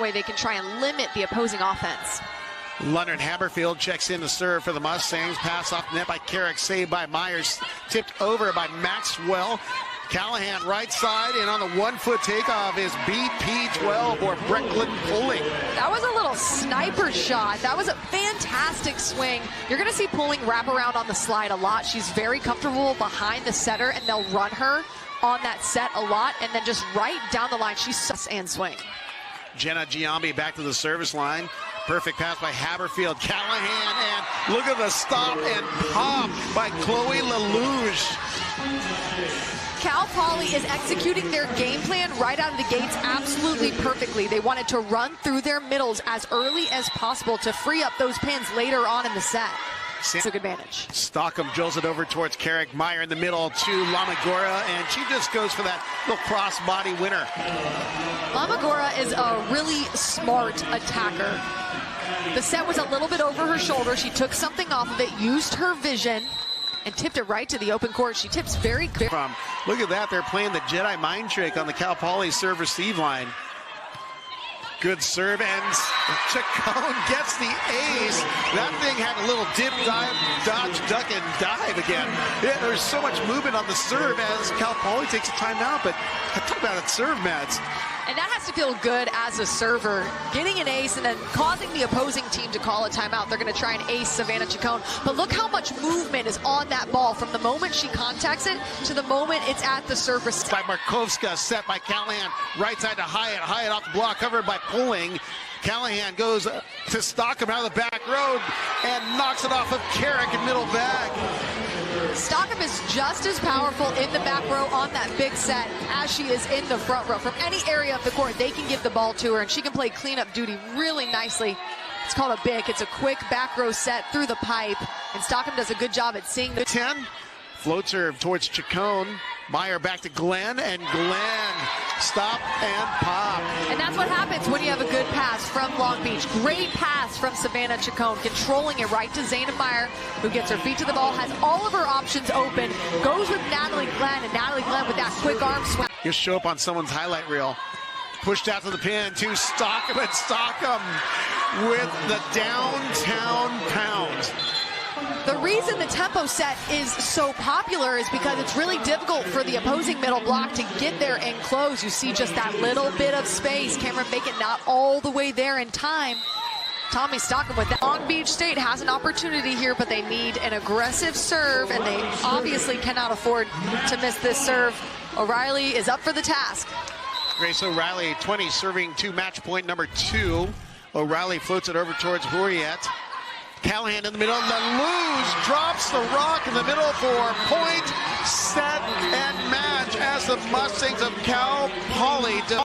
that way they can try and limit the opposing offense. Leonard Haberfield checks in to serve for the Mustangs. Pass off net by Carrick, saved by Myers, tipped over by Maxwell. Callahan right side, and on the 1-foot takeoff is BP12 or Brecklin Pulling. That was a little sniper shot. That was a fantastic swing. You're going to see Pulling wrap around on the slide a lot. She's very comfortable behind the setter, and they'll run her on that set a lot, and then just right down the line, she sucks and swing. Jenna Giambi back to the service line. Perfect pass by Haberfield. Callahan, and look at the stop and pop by Chloe Lelouge. Cal Poly is executing their game plan right out of the gates absolutely perfectly. They wanted to run through their middles as early as possible to free up those pins later on in the set. Took advantage. Stockham drills it over towards Carrick. Meyer in the middle to Lamagora, and she just goes for that little cross-body winner. Lamagora is a really smart attacker. The set was a little bit over her shoulder. She took something off of it, used her vision, and tipped it right to the open court. She tips very good. Look at that, they're playing the Jedi mind trick on the Cal Poly serve-receive line. Good serve, and Chacon gets the ace. That thing had a little dip, dive, dodge, duck, and dive again. Yeah, there's so much movement on the serve as Cal Poly takes a timeout, but talk about it, serve, Mads. And that has to feel good as a server, getting an ace and then causing the opposing team to call a timeout. They're going to try and ace Savannah Chacon. But look how much movement is on that ball from the moment she contacts it to the moment it's at the service. By Markovska, set by Callahan, right side to Hyatt. Hyatt off the block, covered by Pulling. Callahan goes to Stockham out of the back road and knocks it off of Carrick in middle bag. Stockham is just as powerful in the back row on that big set as she is in the front row. From any area of the court, they can give the ball to her, and she can play cleanup duty really nicely. It's called a BIC. It's a quick back row set through the pipe, and Stockham does a good job at seeing the 10. Float serve towards Chacon. Meyer back to Glenn, and Glenn stop and pop. And that's what happens when you have a good pass from Long Beach. Great pass from Savannah Chacon, controlling it right to Zaina Meyer, who gets her feet to the ball, has all of her options open, goes with Natalie Glenn, and Natalie Glenn with that quick arm swing. Just show up on someone's highlight reel. Pushed out to the pin to Stockham, and Stockham with the downtown pound. The reason the tempo set is so popular is because it's really difficult for the opposing middle block to get there and close. You see just that little bit of space. Cameron Bacon not all the way there in time. Tommy Stockham with that. Long Beach State has an opportunity here, but they need an aggressive serve, and they obviously cannot afford to miss this serve. O'Reilly is up for the task. Grace O'Reilly, 20, serving to match point number 2. O'Reilly floats it over towards Hurriet. Callahan in the middle, Lelouge drops the rock in the middle for point, set, and match as the Mustangs of Cal Poly